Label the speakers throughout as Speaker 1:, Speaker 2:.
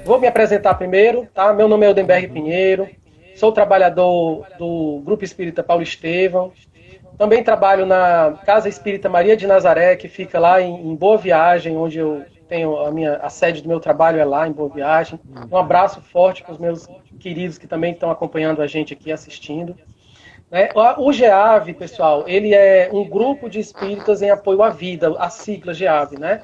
Speaker 1: Vou me apresentar primeiro, tá? Meu nome é Eldenberg Pinheiro, sou trabalhador do Grupo Espírita Paulo Estevão. Também trabalho na Casa Espírita Maria de Nazaré, que fica lá em Boa Viagem, onde eu tenho a sede do meu trabalho é lá em Boa Viagem. Um abraço forte para os meus queridos que também estão acompanhando a gente aqui, assistindo. O GEAV, pessoal, ele é um grupo de espíritas em apoio à vida, a sigla GEAV, né?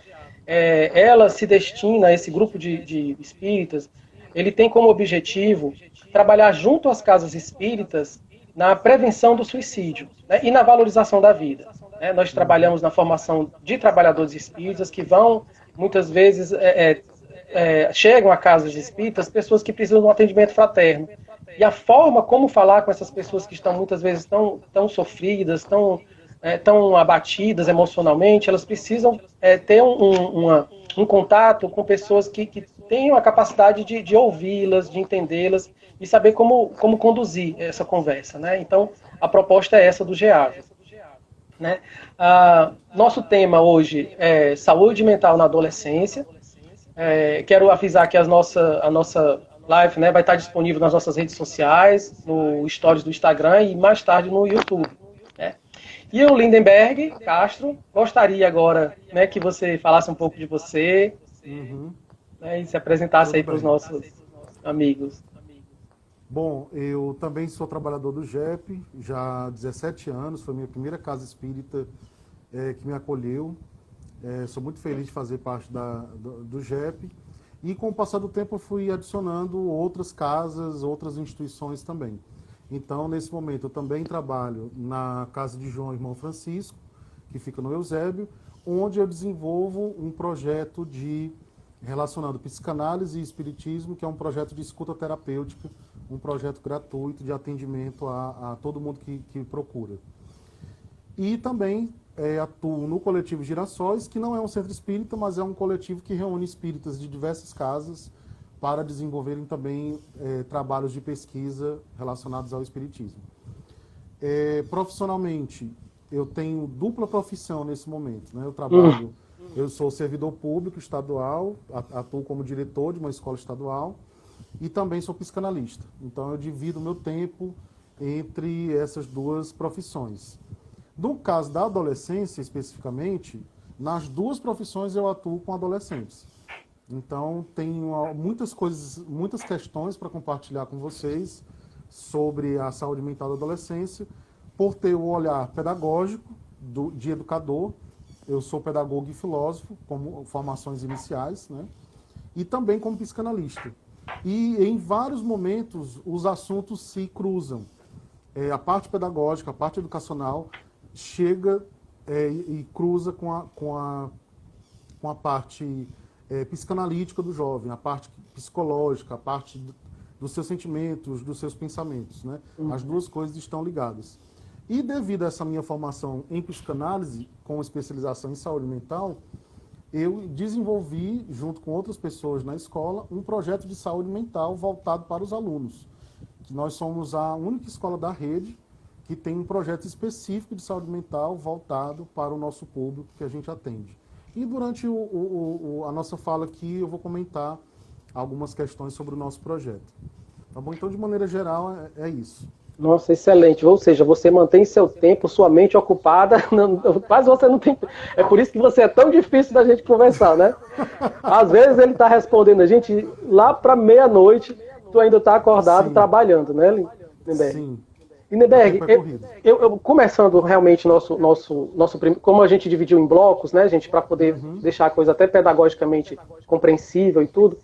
Speaker 1: Ela se destina, esse grupo de espíritas, ele tem como objetivo trabalhar junto às casas espíritas na prevenção do suicídio, né, e na valorização da vida. Né? Nós trabalhamos na formação de trabalhadores espíritas que vão, muitas vezes, chegam a casas espíritas, pessoas que precisam de um atendimento fraterno. E a forma como falar com essas pessoas que estão, muitas vezes, tão sofridas, tão abatidas emocionalmente, elas precisam ter um contato com pessoas que tenham a capacidade de ouvi-las, de entendê-las e saber como conduzir essa conversa. Né? Então, a proposta é essa do GEAV. Né? Nosso tema hoje é saúde mental na adolescência. Quero avisar que a nossa live, né, vai estar disponível nas nossas redes sociais, no Stories do Instagram e mais tarde no YouTube. Né? E eu, Lindenberg Castro, gostaria agora, né, que você falasse um pouco de você, né, e se apresentasse aí para os nossos amigos.
Speaker 2: Bom, eu também sou trabalhador do GEP, já há 17 anos, foi a minha primeira casa espírita que me acolheu. Sou muito feliz de fazer parte do GEP. E com o passar do tempo eu fui adicionando outras casas, outras instituições também. Então, nesse momento, eu também trabalho na Casa de João Irmão Francisco, que fica no Eusébio, onde eu desenvolvo um projeto relacionando psicanálise e espiritismo, que é um projeto de escuta terapêutica, um projeto gratuito de atendimento a todo mundo que procura. E também atuo no coletivo Girassóis, que não é um centro espírita, mas é um coletivo que reúne espíritas de diversas casas para desenvolverem também trabalhos de pesquisa relacionados ao espiritismo. Profissionalmente, eu tenho dupla profissão nesse momento. Né? Eu sou servidor público estadual, atuo como diretor de uma escola estadual e também sou psicanalista. Então, eu divido o meu tempo entre essas duas profissões. No caso da adolescência, especificamente, nas duas profissões eu atuo com adolescentes. Então, tenho muitas questões para compartilhar com vocês sobre a saúde mental da adolescência, por ter o olhar pedagógico de educador. Eu sou pedagogo e filósofo, como formações iniciais, né? E também como psicanalista. E em vários momentos os assuntos se cruzam. A parte pedagógica, a parte educacional, chega e cruza com a parte psicanalítica do jovem, a parte psicológica, a parte dos seus sentimentos, dos seus pensamentos. Né? As duas coisas estão ligadas. E devido a essa minha formação em psicanálise, com especialização em saúde mental, eu desenvolvi, junto com outras pessoas na escola, um projeto de saúde mental voltado para os alunos. Que nós somos a única escola da rede que tem um projeto específico de saúde mental voltado para o nosso público que a gente atende. E durante a nossa fala aqui, eu vou comentar algumas questões sobre o nosso projeto. Tá bom? Então, de maneira geral, é isso.
Speaker 1: Nossa, excelente. Ou seja, você mantém seu tempo, sua mente ocupada, quase você não tem... É por isso que você é tão difícil da gente conversar, né? Às vezes ele está respondendo a gente lá para meia-noite, tu ainda está acordado, sim, trabalhando, né, Lindenberg?
Speaker 2: Sim.
Speaker 1: Lindenberg, eu começando realmente como a gente dividiu em blocos, né, gente, para poder deixar a coisa até pedagogicamente compreensível e tudo,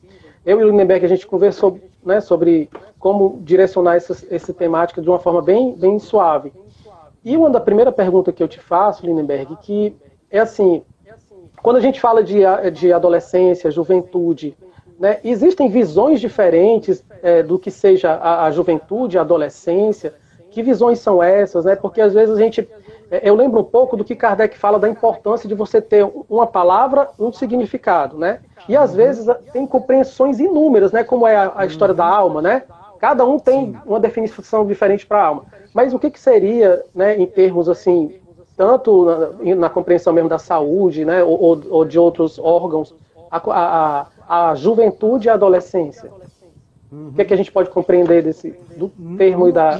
Speaker 1: eu e o Lindenberg, a gente conversou, né, sobre como direcionar essa temática de uma forma bem suave. E uma da primeira pergunta que eu te faço, Lindenberg, que é assim, quando a gente fala de adolescência, juventude, né, existem visões diferentes do que seja a juventude, a adolescência. Que visões são essas? Né? Porque às vezes eu lembro um pouco do que Kardec fala da importância de você ter uma palavra, um significado, né? E às vezes tem compreensões inúmeras, né? Como é a história da alma, né? Cada um tem uma definição diferente para a alma. Mas o que seria, né, em termos assim, tanto na compreensão mesmo da saúde, né, ou de outros órgãos, a juventude e a adolescência? O que é que a gente pode compreender do termo e da...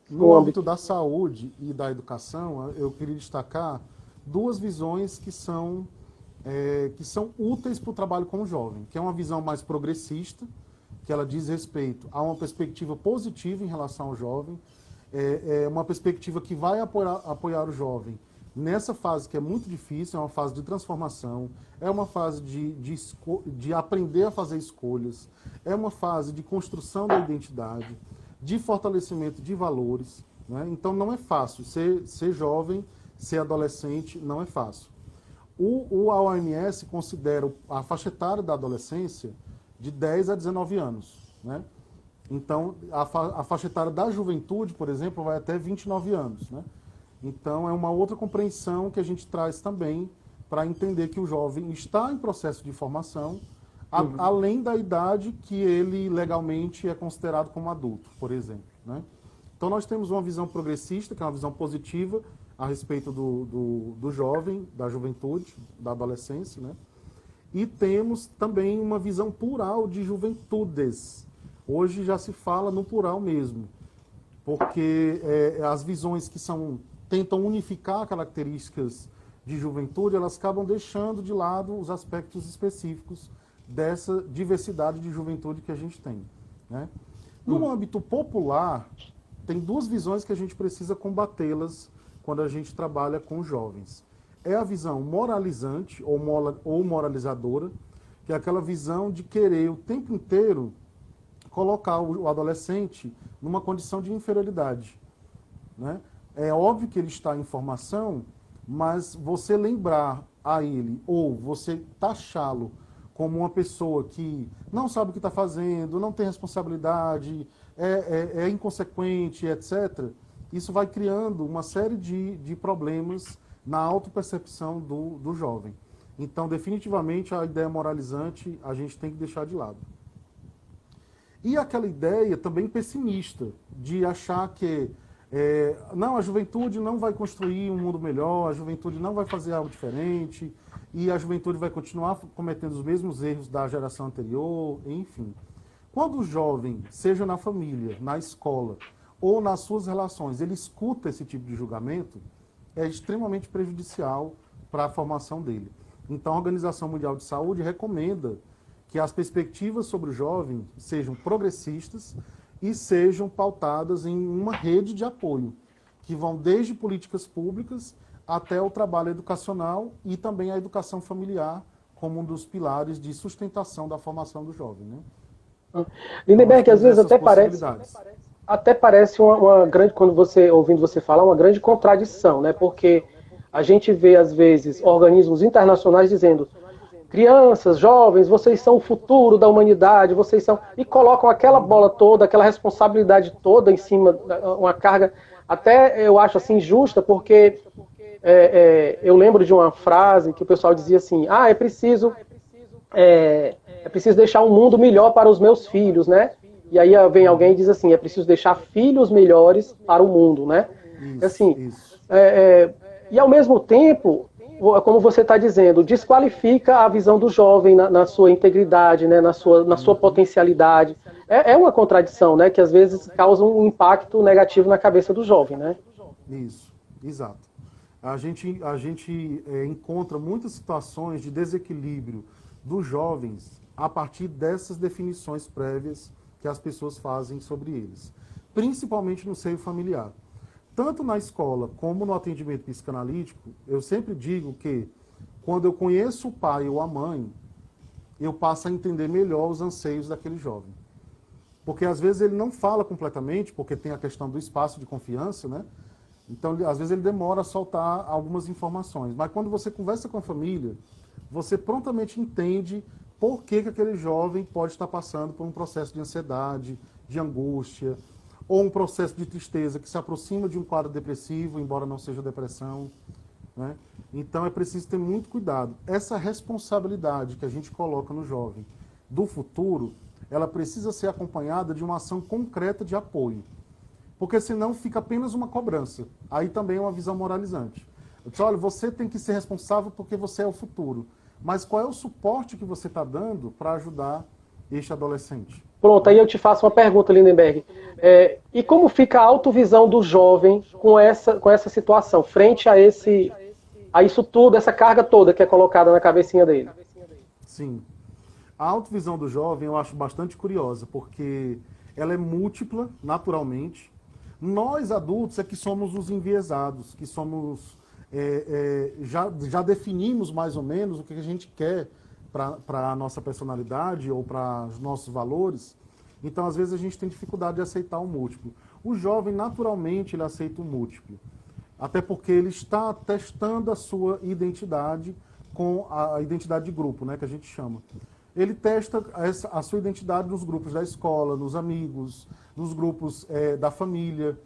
Speaker 2: No âmbito da saúde e da educação, eu queria destacar duas visões que são úteis para o trabalho com o jovem, que é uma visão mais progressista, que ela diz respeito a uma perspectiva positiva em relação ao jovem, uma perspectiva que vai apoiar o jovem nessa fase que é muito difícil, é uma fase de transformação, é uma fase de aprender a fazer escolhas, é uma fase de construção da identidade, de fortalecimento de valores, né? Então não é fácil, ser jovem, ser adolescente não é fácil. A OMS considera a faixa etária da adolescência de 10 a 19 anos, né? Então, a faixa etária da juventude, por exemplo, vai até 29 anos, né? Então, é uma outra compreensão que a gente traz também para entender que o jovem está em processo de formação, além da idade que ele legalmente é considerado como adulto, por exemplo, né? Então, nós temos uma visão progressista, que é uma visão positiva a respeito do jovem, da juventude, da adolescência, né? E temos também uma visão plural de juventudes. Hoje já se fala no plural mesmo, porque as visões que tentam unificar características de juventude, elas acabam deixando de lado os aspectos específicos dessa diversidade de juventude que a gente tem, né? No âmbito popular, tem duas visões que a gente precisa combatê-las quando a gente trabalha com jovens. É a visão moralizante ou moralizadora, que é aquela visão de querer o tempo inteiro colocar o adolescente numa condição de inferioridade, né? É óbvio que ele está em formação, mas você lembrar a ele, ou você taxá-lo como uma pessoa que não sabe o que está fazendo, não tem responsabilidade, é inconsequente, etc., isso vai criando uma série de problemas na autopercepção do jovem. Então, definitivamente, a ideia moralizante a gente tem que deixar de lado. E aquela ideia também pessimista, de achar que não, a juventude não vai construir um mundo melhor, a juventude não vai fazer algo diferente, e a juventude vai continuar cometendo os mesmos erros da geração anterior, enfim. Quando o jovem, seja na família, na escola, ou nas suas relações, ele escuta esse tipo de julgamento, é extremamente prejudicial para a formação dele. Então, a Organização Mundial de Saúde recomenda que as perspectivas sobre o jovem sejam progressistas e sejam pautadas em uma rede de apoio, que vão desde políticas públicas até o trabalho educacional e também a educação familiar como um dos pilares de sustentação da formação do jovem, né?
Speaker 1: Lindenberg, às vezes até parece uma grande, ouvindo você falar, uma grande contradição, né? Porque a gente vê, às vezes, organismos internacionais dizendo: crianças, jovens, vocês são o futuro da humanidade, vocês são... E colocam aquela bola toda, aquela responsabilidade toda em cima, uma carga, até eu acho assim, justa, porque eu lembro de uma frase que o pessoal dizia assim: é preciso deixar um mundo melhor para os meus filhos, né? E aí vem alguém e diz assim: é preciso deixar filhos melhores para o mundo, né? Isso. E ao mesmo tempo, como você está dizendo, desqualifica a visão do jovem na sua integridade, né, na sua potencialidade. É uma contradição, né, que às vezes causa um impacto negativo na cabeça do jovem, né?
Speaker 2: Isso, exato. A gente encontra muitas situações de desequilíbrio dos jovens a partir dessas definições prévias que as pessoas fazem sobre eles, principalmente no seio familiar. Tanto na escola como no atendimento psicanalítico, eu sempre digo que quando eu conheço o pai ou a mãe, eu passo a entender melhor os anseios daquele jovem. Porque às vezes ele não fala completamente, porque tem a questão do espaço de confiança, né? Então, às vezes ele demora a soltar algumas informações. Mas quando você conversa com a família, você prontamente entende por que aquele jovem pode estar passando por um processo de ansiedade, de angústia, ou um processo de tristeza que se aproxima de um quadro depressivo, embora não seja depressão, né? Então é preciso ter muito cuidado. Essa responsabilidade que a gente coloca no jovem do futuro, ela precisa ser acompanhada de uma ação concreta de apoio. Porque senão fica apenas uma cobrança. Aí também é uma visão moralizante. Eu disse: olha, você tem que ser responsável porque você é o futuro. mas qual é o suporte que você está dando para ajudar este adolescente?
Speaker 1: Pronto, aí eu te faço uma pergunta, Lindenberg. E como fica a autovisão do jovem com essa situação, frente a isso tudo, essa carga toda que é colocada na cabecinha dele?
Speaker 2: Sim. A autovisão do jovem eu acho bastante curiosa, porque ela é múltipla, naturalmente. Nós, adultos, é que somos os enviesados, que somos... já definimos mais ou menos o que a gente quer para a nossa personalidade ou para os nossos valores. Então, às vezes, a gente tem dificuldade de aceitar o múltiplo. O jovem, naturalmente, ele aceita o múltiplo. Até porque ele está testando a sua identidade com a identidade de grupo, né, que a gente chama. Ele testa a sua identidade nos grupos da escola, nos amigos, nos grupos da família.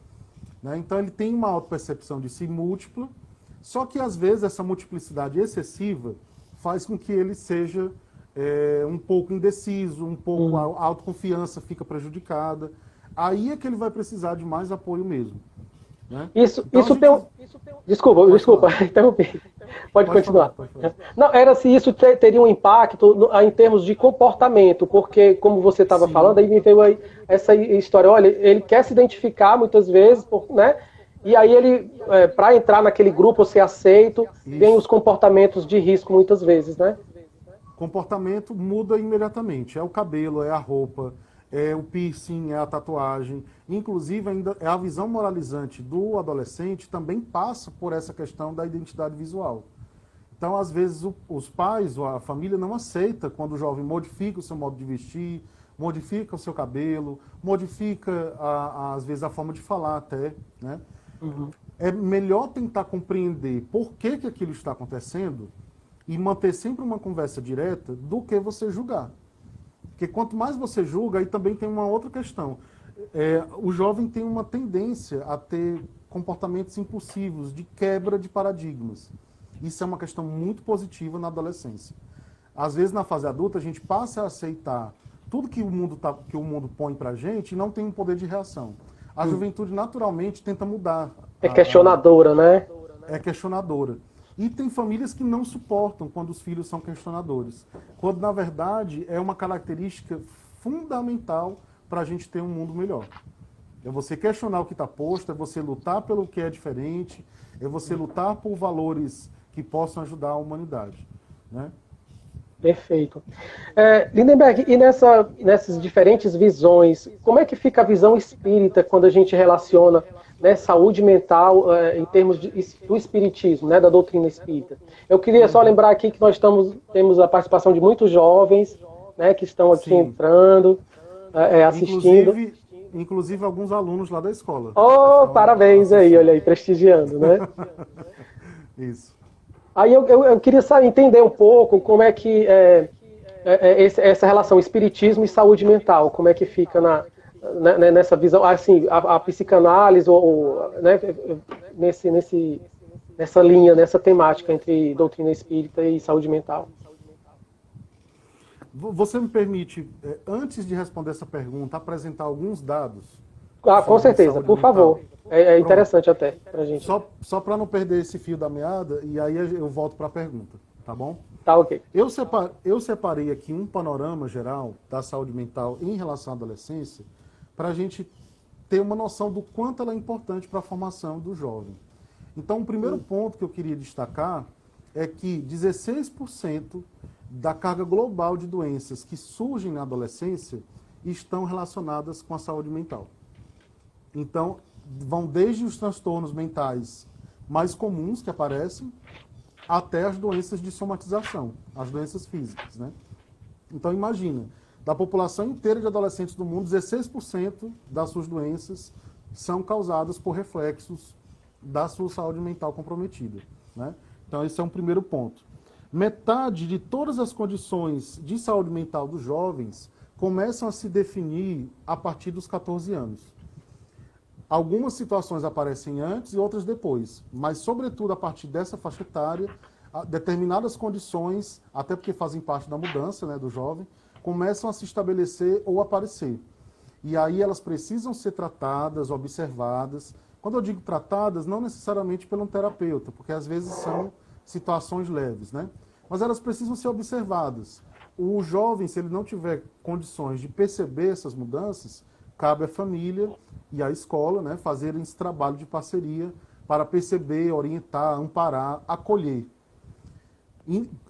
Speaker 2: Né? Então, ele tem uma autopercepção de si múltipla, só que, às vezes, essa multiplicidade excessiva faz com que ele seja um pouco indeciso, um pouco a autoconfiança fica prejudicada. Aí é que ele vai precisar de mais apoio mesmo. Né?
Speaker 1: Desculpa, interrompi. Pode continuar. Não, era se isso teria um impacto em termos de comportamento, porque, como você estava falando, aí me veio aí essa história, olha, ele quer se identificar muitas vezes, né? E aí ele, para entrar naquele grupo, ser aceito, vem os comportamentos de risco muitas vezes, né?
Speaker 2: Comportamento muda imediatamente. É o cabelo, é a roupa, é o piercing, é a tatuagem. Inclusive, ainda a visão moralizante do adolescente também passa por essa questão da identidade visual. Então, às vezes, os pais ou a família não aceita quando o jovem modifica o seu modo de vestir, modifica o seu cabelo, modifica, às vezes, a forma de falar até, né? É melhor tentar compreender por que aquilo está acontecendo e manter sempre uma conversa direta do que você julgar. Porque quanto mais você julga, aí também tem uma outra questão. O jovem tem uma tendência a ter comportamentos impulsivos, de quebra de paradigmas. Isso é uma questão muito positiva na adolescência. Às vezes, na fase adulta, a gente passa a aceitar tudo que o mundo põe pra gente e não tem um poder de reação. A juventude, naturalmente, tenta mudar.
Speaker 1: É questionadora, né?
Speaker 2: É questionadora. E tem famílias que não suportam quando os filhos são questionadores. Quando, na verdade, é uma característica fundamental para a gente ter um mundo melhor. É você questionar o que está posto, é você lutar pelo que é diferente, é você lutar por valores que possam ajudar a humanidade. Né?
Speaker 1: Perfeito. Lindenberg, e nessas diferentes visões, como é que fica a visão espírita quando a gente relaciona, né, saúde mental em termos do espiritismo, né, da doutrina espírita? Eu queria só lembrar aqui que nós temos a participação de muitos jovens, né, que estão aqui entrando, assistindo.
Speaker 2: Inclusive alguns alunos lá da escola.
Speaker 1: Parabéns aí, olha aí, prestigiando, né?
Speaker 2: Isso.
Speaker 1: Aí eu queria entender um pouco como é que essa relação espiritismo e saúde mental, como é que fica nessa visão, assim, a psicanálise, né, nessa linha, nessa temática entre doutrina espírita e saúde mental.
Speaker 2: Você me permite, antes de responder essa pergunta, apresentar alguns dados?
Speaker 1: Com certeza, por favor. É interessante até pra gente.
Speaker 2: Só para não perder esse fio da meada, e aí eu volto para a pergunta, tá bom?
Speaker 1: Tá, ok.
Speaker 2: Eu separei aqui um panorama geral da saúde mental em relação à adolescência, para a gente ter uma noção do quanto ela é importante para a formação do jovem. Então, o primeiro ponto que eu queria destacar é que 16% da carga global de doenças que surgem na adolescência estão relacionadas com a saúde mental. Então, vão desde os transtornos mentais mais comuns que aparecem, até as doenças de somatização, as doenças físicas, né? Então, imagina, da população inteira de adolescentes do mundo, 16% das suas doenças são causadas por reflexos da sua saúde mental comprometida, né? Então, esse é um primeiro ponto. Metade de todas as condições de saúde mental dos jovens começam a se definir a partir dos 14 anos. Algumas situações aparecem antes e outras depois, mas, sobretudo, a partir dessa faixa etária, determinadas condições, até porque fazem parte da mudança, né, do jovem, começam a se estabelecer ou aparecer. E aí elas precisam ser tratadas, observadas. Quando eu digo tratadas, não necessariamente por um terapeuta, porque às vezes são situações leves, né? mas elas precisam ser observadas. O jovem, se ele não tiver condições de perceber essas mudanças, cabe à família e à escola, né, fazerem esse trabalho de parceria para perceber, orientar, amparar, acolher.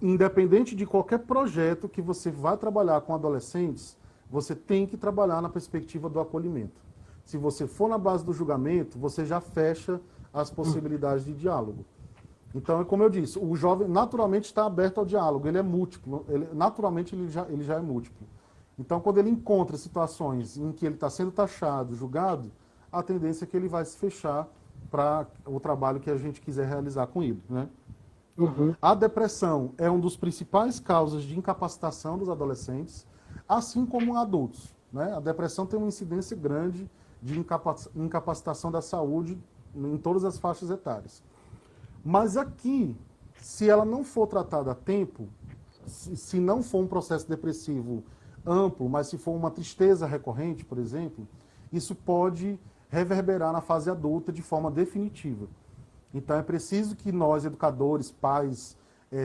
Speaker 2: Independente de qualquer projeto que você vá trabalhar com adolescentes, você tem que trabalhar na perspectiva do acolhimento. Se você for na base do julgamento, você já fecha as possibilidades de diálogo. Então, como eu disse, o jovem naturalmente está aberto ao diálogo, ele é múltiplo, naturalmente ele já é múltiplo. Então, quando ele encontra situações em que ele está sendo taxado, julgado, a tendência é que ele vai se fechar para o trabalho que a gente quiser realizar com ele, né?
Speaker 1: Uhum.
Speaker 2: A depressão é uma das principais causas de incapacitação dos adolescentes, assim como adultos, né? A depressão tem uma incidência grande de incapacitação da saúde em todas as faixas etárias. Mas aqui, se ela não for tratada a tempo, se não for um processo depressivo amplo, mas se for uma tristeza recorrente, por exemplo, isso pode reverberar na fase adulta de forma definitiva. Então é preciso que nós, educadores, pais,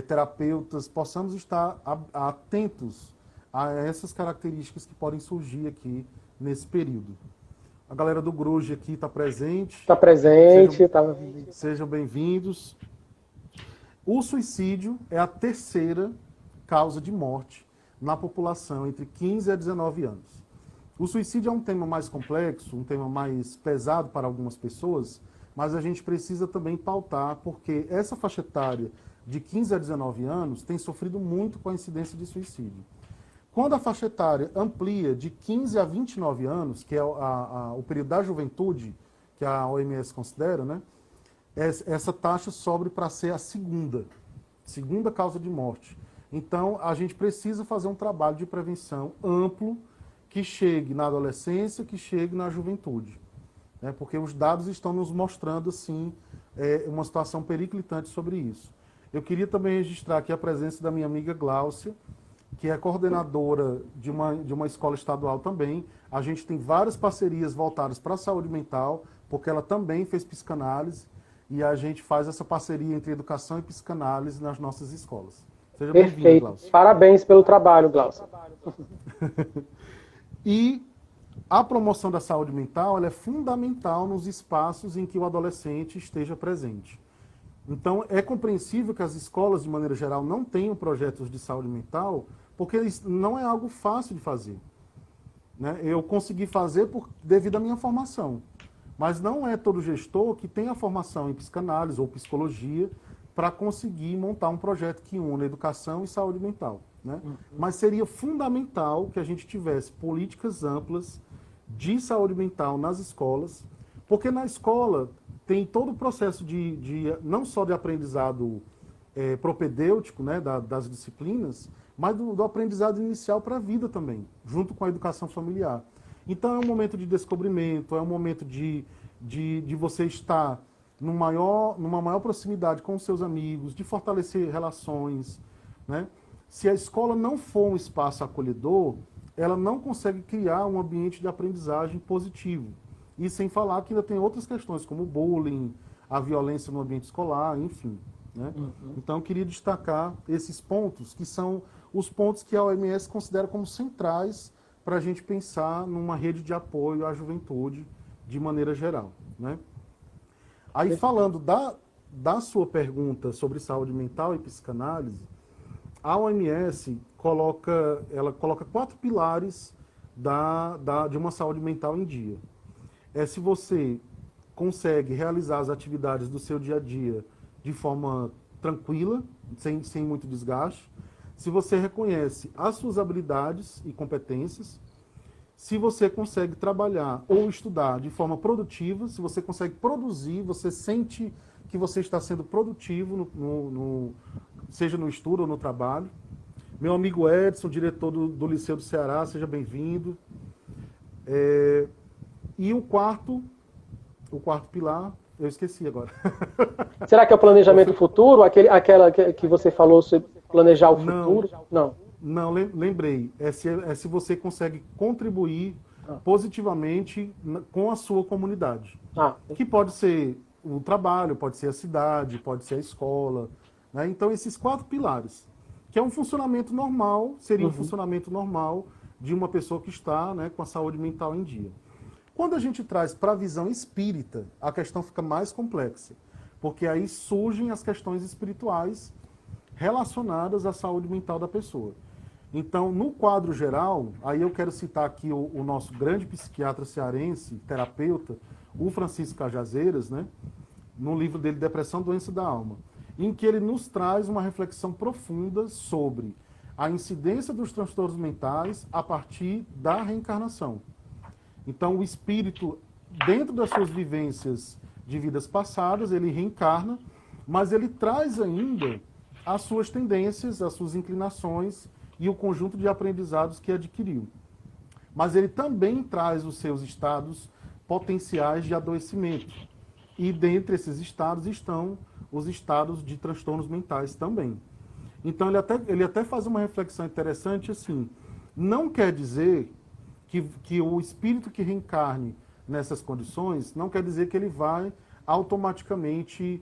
Speaker 2: terapeutas, possamos estar atentos a essas características que podem surgir aqui nesse período. A galera do Gruge aqui está presente.
Speaker 1: Está presente.
Speaker 2: Sejam bem-vindos. O suicídio é a terceira causa de morte na população entre 15 a 19 anos. O suicídio é um tema mais complexo, um tema mais pesado para algumas pessoas, mas a gente precisa também pautar, porque essa faixa etária de 15 a 19 anos tem sofrido muito com a incidência de suicídio. Quando a faixa etária amplia de 15 a 29 anos, que é o período da juventude, que a OMS considera, né, essa taxa sobe para ser a segunda causa de morte. Então, a gente precisa fazer um trabalho de prevenção amplo que chegue na adolescência, que chegue na juventude. Né, porque os dados estão nos mostrando, assim, uma situação periclitante sobre isso. Eu queria também registrar aqui a presença da minha amiga Gláucia, que é coordenadora de uma escola estadual também. A gente tem várias parcerias voltadas para a saúde mental, porque ela também fez psicanálise, e a gente faz essa parceria entre educação e psicanálise nas nossas escolas. Seja bem-vindo, Gláucia.
Speaker 1: Parabéns pelo trabalho, Gláucia.
Speaker 2: E a promoção da saúde mental ela é fundamental nos espaços em que o adolescente esteja presente. Então, é compreensível que as escolas, de maneira geral, não tenham projetos de saúde mental, porque não é algo fácil de fazer. Né? Eu consegui fazer devido à minha formação. Mas não é todo gestor que tem a formação em psicanálise ou psicologia para conseguir montar um projeto que una educação e saúde mental. Né? Mas seria fundamental que a gente tivesse políticas amplas de saúde mental nas escolas, porque na escola tem todo o processo não só de aprendizado propedêutico, né, das disciplinas, mas do aprendizado inicial para a vida também, junto com a educação familiar. Então é um momento de descobrimento, é um momento de você estar numa maior proximidade com os seus amigos, de fortalecer relações. Né? Se a escola não for um espaço acolhedor, ela não consegue criar um ambiente de aprendizagem positivo. E sem falar que ainda tem outras questões, como o bullying, a violência no ambiente escolar, enfim. Né? Então, eu queria destacar esses pontos, que são os pontos que a OMS considera como centrais para a gente pensar numa rede de apoio à juventude de maneira geral. Né? Aí, falando da sua pergunta sobre saúde mental e psicanálise, a OMS coloca 4 pilares de uma saúde mental em dia. Se você consegue realizar as atividades do seu dia a dia de forma tranquila, sem muito desgaste, se você reconhece as suas habilidades e competências, se você consegue trabalhar ou estudar de forma produtiva, se você consegue produzir, você sente que você está sendo produtivo, seja no estudo ou no trabalho. Meu amigo Edson, diretor do Liceu do Ceará, seja bem-vindo. E o quarto pilar, eu esqueci agora.
Speaker 1: Será que é o planejamento futuro? Aquela que você falou sobre planejar o futuro?
Speaker 2: Não, lembrei. Se você consegue contribuir positivamente com a sua comunidade. Que pode ser o trabalho, pode ser a cidade, pode ser a escola. Né? Então, esses 4 pilares. que é um funcionamento normal, seria um funcionamento normal de uma pessoa que está, né, com a saúde mental em dia. Quando a gente traz para a visão espírita, a questão fica mais complexa, porque aí surgem as questões espirituais relacionadas à saúde mental da pessoa. Então, no quadro geral, aí eu quero citar aqui o nosso grande psiquiatra cearense, terapeuta, o Francisco Cajazeiras, né, no livro dele Depressão, Doença da Alma, em que ele nos traz uma reflexão profunda sobre a incidência dos transtornos mentais a partir da reencarnação. Então, o espírito, dentro das suas vivências de vidas passadas, ele reencarna, mas ele traz ainda as suas tendências, as suas inclinações e o conjunto de aprendizados que adquiriu. Mas ele também traz os seus estados potenciais de adoecimento. E dentre esses estados estão os estados de transtornos mentais também. Então, ele até faz uma reflexão interessante assim, não quer dizer que o espírito que reencarne nessas condições, não quer dizer que ele vai automaticamente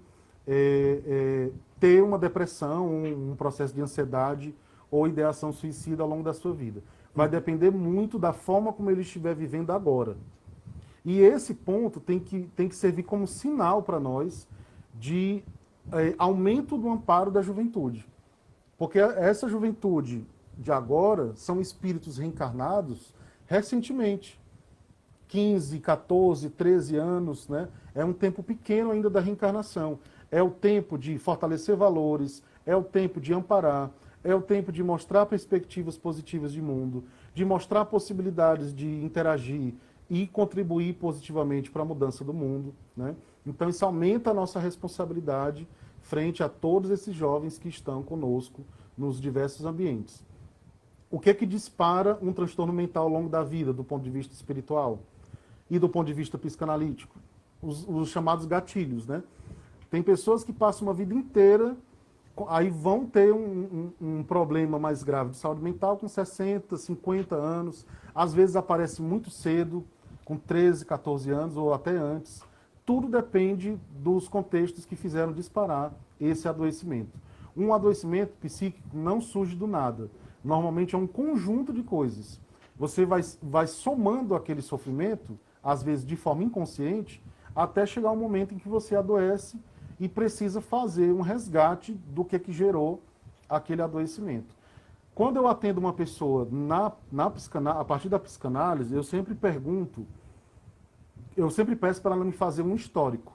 Speaker 2: ter uma depressão, um processo de ansiedade ou ideação suicida ao longo da sua vida. Vai depender muito da forma como ele estiver vivendo agora. E esse ponto tem que servir como sinal para nós de aumento do amparo da juventude. Porque essa juventude de agora são espíritos reencarnados recentemente. 15, 14, 13 anos, né? É um tempo pequeno ainda da reencarnação. É o tempo de fortalecer valores, é o tempo de amparar, é o tempo de mostrar perspectivas positivas de mundo, de mostrar possibilidades de interagir e contribuir positivamente para a mudança do mundo, né? Então isso aumenta a nossa responsabilidade frente a todos esses jovens que estão conosco nos diversos ambientes. O que é que dispara um transtorno mental ao longo da vida, do ponto de vista espiritual e do ponto de vista psicanalítico? Os chamados gatilhos, né? Tem pessoas que passam uma vida inteira, aí vão ter um problema mais grave de saúde mental com 60, 50 anos, às vezes aparece muito cedo, com 13, 14 anos ou até antes. Tudo depende dos contextos que fizeram disparar esse adoecimento. Um adoecimento psíquico não surge do nada. Normalmente é um conjunto de coisas. Você vai somando aquele sofrimento, às vezes de forma inconsciente, até chegar um momento em que você adoece e precisa fazer um resgate do que gerou aquele adoecimento. Quando eu atendo uma pessoa a partir da psicanálise, eu sempre peço para ela me fazer um histórico.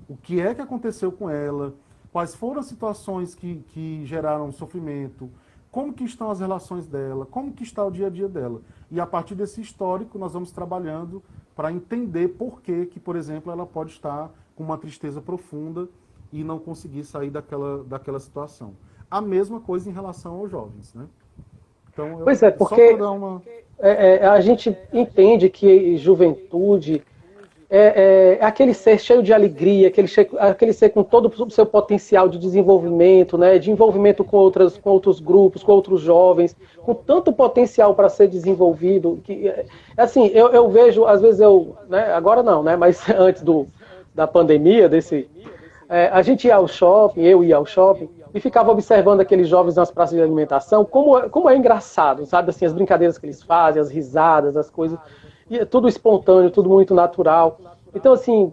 Speaker 2: O que é que aconteceu com ela, quais foram as situações que geraram sofrimento, como que estão as relações dela, como que está o dia a dia dela. E a partir desse histórico nós vamos trabalhando para entender por que, por exemplo, ela pode estar com uma tristeza profunda e não conseguir sair daquela situação. A mesma coisa em relação aos jovens, né? Então,
Speaker 1: pois é, porque a gente entende que juventude é aquele ser cheio de alegria, aquele ser com todo o seu potencial de desenvolvimento, né, de envolvimento com outros grupos, com outros jovens, com tanto potencial para ser desenvolvido. Que, assim, eu vejo, às vezes né, agora não, né, mas antes da pandemia, a gente ia ao shopping, eu ia ao shopping, e ficava observando aqueles jovens nas praças de alimentação, como é engraçado, sabe, assim, as brincadeiras que eles fazem, as risadas, as coisas, e é tudo espontâneo, tudo muito natural. Então, assim,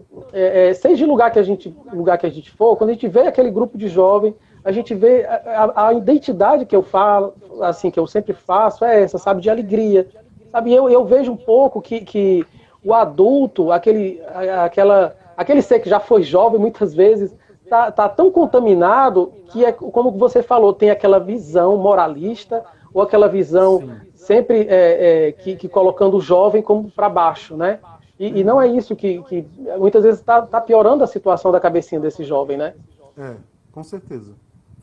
Speaker 1: seja lugar que a gente for, quando a gente vê aquele grupo de jovem, a gente vê a identidade que eu falo, assim, que eu sempre faço, é essa, sabe, de alegria. Sabe, eu vejo um pouco que o adulto, aquele ser que já foi jovem muitas vezes, tá tão contaminado que é como você falou, tem aquela visão moralista ou aquela visão sempre que colocando o jovem como para baixo, né? E não é isso que muitas vezes tá piorando a situação da cabecinha desse jovem, né?
Speaker 2: Com certeza.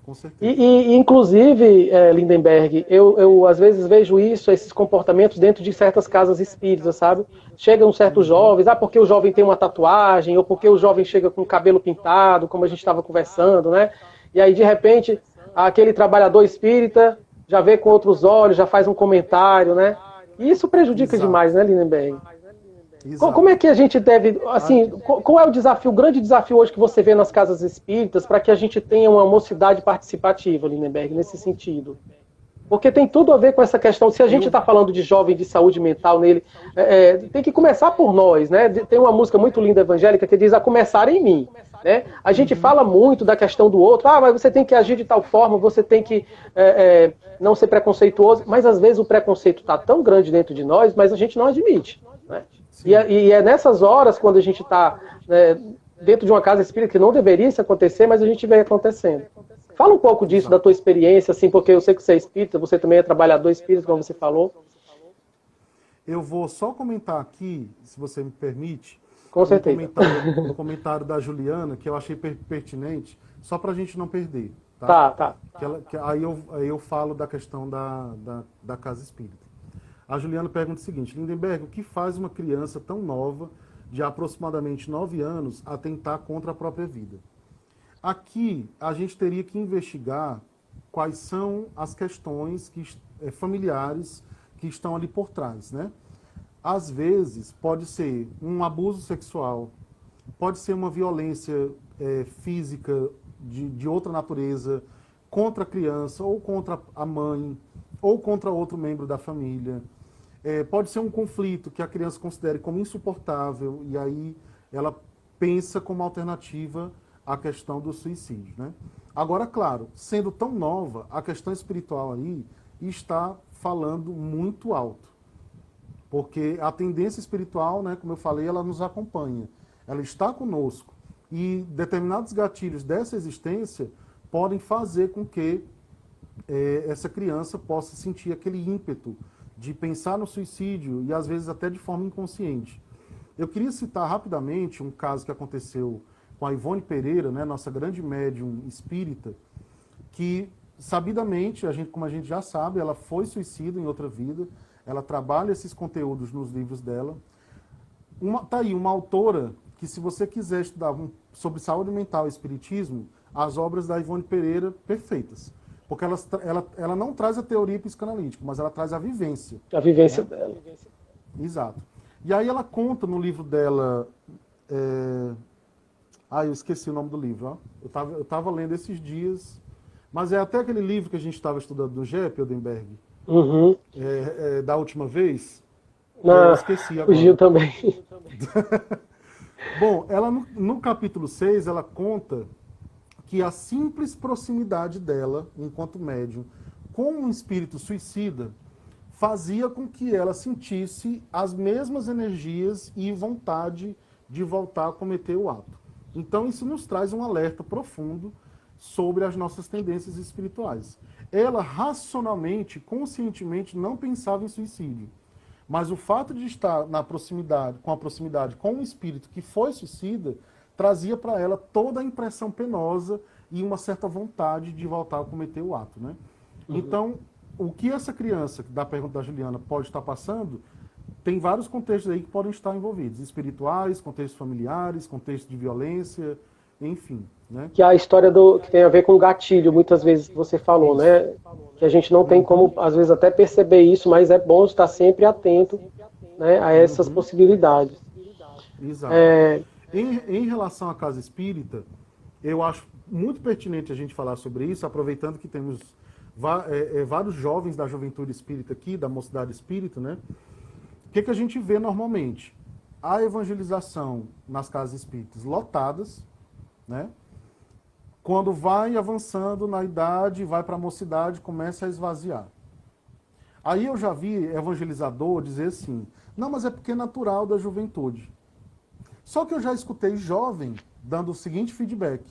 Speaker 2: Com certeza.
Speaker 1: E inclusive, Lindenberg, eu às vezes vejo esses comportamentos dentro de certas casas espíritas, sabe? Chegam certos jovens, porque o jovem tem uma tatuagem, ou porque o jovem chega com o cabelo pintado, como a gente estava conversando, né? E aí, de repente, aquele trabalhador espírita já vê com outros olhos, já faz um comentário, né? E isso prejudica demais, né, Lindenberg? Como é que a gente deve, assim, qual é o desafio, o grande desafio hoje que você vê nas casas espíritas para que a gente tenha uma mocidade participativa, Lindenberg, nesse sentido? Porque tem tudo a ver com essa questão, se a gente está falando de jovem de saúde mental nele, tem que começar por nós, né? Tem uma música muito linda evangélica que diz a começar em mim. Né? A gente fala muito da questão do outro, mas você tem que agir de tal forma, você tem que não ser preconceituoso, mas às vezes o preconceito está tão grande dentro de nós, mas a gente não admite. Né? E é nessas horas, quando a gente está dentro de uma casa espírita, que não deveria isso acontecer, mas a gente vê acontecendo. Fala um pouco disso, da tua experiência, assim, porque eu sei que você é espírita, você também é trabalhador espírita, como você falou.
Speaker 2: Eu vou só comentar aqui, se você me permite,
Speaker 1: com certeza.
Speaker 2: No comentário da Juliana, que eu achei pertinente, só para a gente não perder.
Speaker 1: Tá.
Speaker 2: Aí eu falo da questão da casa espírita. A Juliana pergunta o seguinte: Lindenberg, o que faz uma criança tão nova, de aproximadamente 9 anos, atentar contra a própria vida? Aqui, a gente teria que investigar quais são as questões familiares que estão ali por trás, né? Às vezes, pode ser um abuso sexual, pode ser uma violência física de outra natureza contra a criança, ou contra a mãe, ou contra outro membro da família. Pode ser um conflito que a criança considere como insuportável, e aí ela pensa como alternativa à questão do suicídio, né? Agora, claro, sendo tão nova, a questão espiritual aí está falando muito alto. Porque a tendência espiritual, né, como eu falei, ela nos acompanha. Ela está conosco. E determinados gatilhos dessa existência podem fazer com que essa criança possa sentir aquele ímpeto de pensar no suicídio e, às vezes, até de forma inconsciente. Eu queria citar rapidamente um caso que aconteceu com a Ivone Pereira, né, nossa grande médium espírita, que, sabidamente, como a gente já sabe, ela foi suicida em outra vida. Ela trabalha esses conteúdos nos livros dela. Tá aí uma autora que, se você quiser estudar sobre saúde mental e espiritismo, as obras da Ivone Pereira, perfeitas. Porque ela não traz a teoria psicanalítica, mas ela traz a vivência.
Speaker 1: A vivência dela.
Speaker 2: Exato. E aí ela conta no livro dela... eu esqueci o nome do livro. Ó. Eu estava lendo esses dias, mas é até aquele livro que a gente estava estudando do Jeppe Odenberg, da última vez. Eu esqueci agora.
Speaker 1: Fugiu também.
Speaker 2: Bom, ela no capítulo 6, ela conta que a simples proximidade dela, enquanto médium, com um espírito suicida, fazia com que ela sentisse as mesmas energias e vontade de voltar a cometer o ato. Então, isso nos traz um alerta profundo sobre as nossas tendências espirituais. Ela, racionalmente, conscientemente, não pensava em suicídio. Mas o fato de estar com a proximidade com um espírito que foi suicida, trazia para ela toda a impressão penosa e uma certa vontade de voltar a cometer o ato, né? Então, o que essa criança, da pergunta da Juliana, pode estar passando, tem vários contextos aí que podem estar envolvidos. Espirituais, contextos familiares, contextos de violência, enfim, né?
Speaker 1: Que é a história que tem a ver com o gatilho, muitas vezes que você falou, né? Que a gente não tem como, às vezes, até perceber isso, mas é bom estar sempre atento, né, a essas possibilidades.
Speaker 2: Exato. Em relação à casa espírita, eu acho muito pertinente a gente falar sobre isso, aproveitando que temos vários jovens da juventude espírita aqui, da mocidade espírita, né? O que a gente vê normalmente? A evangelização nas casas espíritas lotadas, né? Quando vai avançando na idade, vai para a mocidade, começa a esvaziar. Aí eu já vi evangelizador dizer assim: não, mas é porque é natural da juventude. Só que eu já escutei jovem dando o seguinte feedback: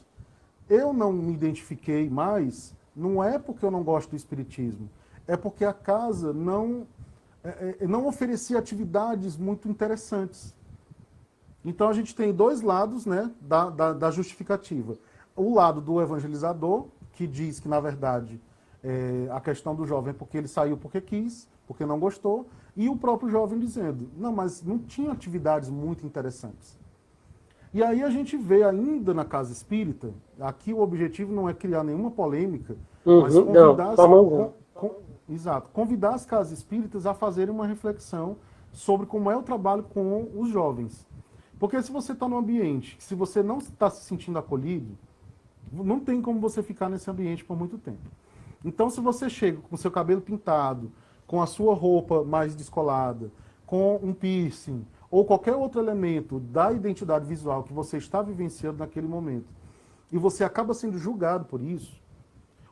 Speaker 2: eu não me identifiquei mais, não é porque eu não gosto do espiritismo, é porque a casa não oferecia atividades muito interessantes. Então a gente tem dois lados, né, da justificativa. O lado do evangelizador, que diz que, na verdade, a questão do jovem é porque ele saiu porque quis, porque não gostou, e o próprio jovem dizendo: não, mas não tinha atividades muito interessantes. E aí a gente vê ainda na casa espírita, aqui o objetivo não é criar nenhuma polêmica, mas convidar, convidar as casas espíritas a fazerem uma reflexão sobre como é o trabalho com os jovens. Porque se você está num ambiente, se você não está se sentindo acolhido, não tem como você ficar nesse ambiente por muito tempo. Então, se você chega com seu cabelo pintado, com a sua roupa mais descolada, com um piercing, ou qualquer outro elemento da identidade visual que você está vivenciando naquele momento, e você acaba sendo julgado por isso,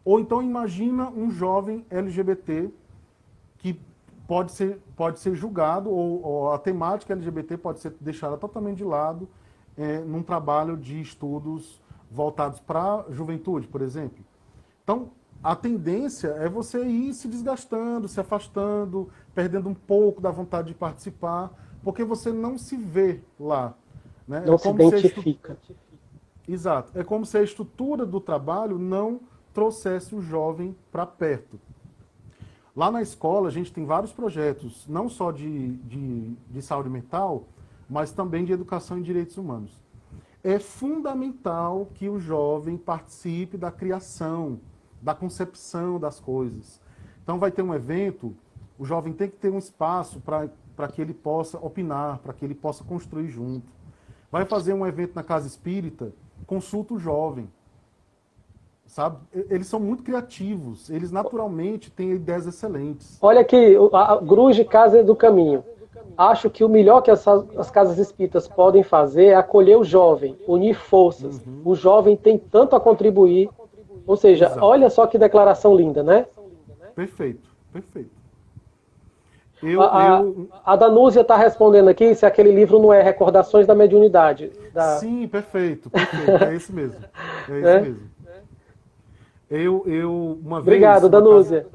Speaker 2: ou então imagina um jovem LGBT que pode ser julgado, ou a temática LGBT pode ser deixada totalmente de lado num trabalho de estudos voltados para a juventude, por exemplo. Então, a tendência é você ir se desgastando, se afastando, perdendo um pouco da vontade de participar, porque você não se vê lá. Né?
Speaker 1: Não se identifica.
Speaker 2: Exato. É como se a estrutura do trabalho não trouxesse o jovem para perto. Lá na escola, a gente tem vários projetos, não só de saúde mental, mas também de educação em direitos humanos. É fundamental que o jovem participe da criação, da concepção das coisas. Então, vai ter um evento, o jovem tem que ter um espaço para que ele possa opinar, para que ele possa construir junto. Vai fazer um evento na casa espírita, consulta o jovem. Sabe? Eles são muito criativos, eles naturalmente têm ideias excelentes.
Speaker 1: Olha aqui, a Gruge Casa do Caminho. Acho que o melhor que as casas espíritas podem fazer é acolher o jovem, unir forças. Uhum. O jovem tem tanto a contribuir. Ou seja, exato. Olha só que declaração linda, né?
Speaker 2: Perfeito, perfeito.
Speaker 1: A Danúzia está respondendo aqui se aquele livro não é Recordações da Mediunidade.
Speaker 2: Sim, perfeito, perfeito. É isso mesmo. É isso mesmo. Uma vez...
Speaker 1: Obrigado, Danúzia.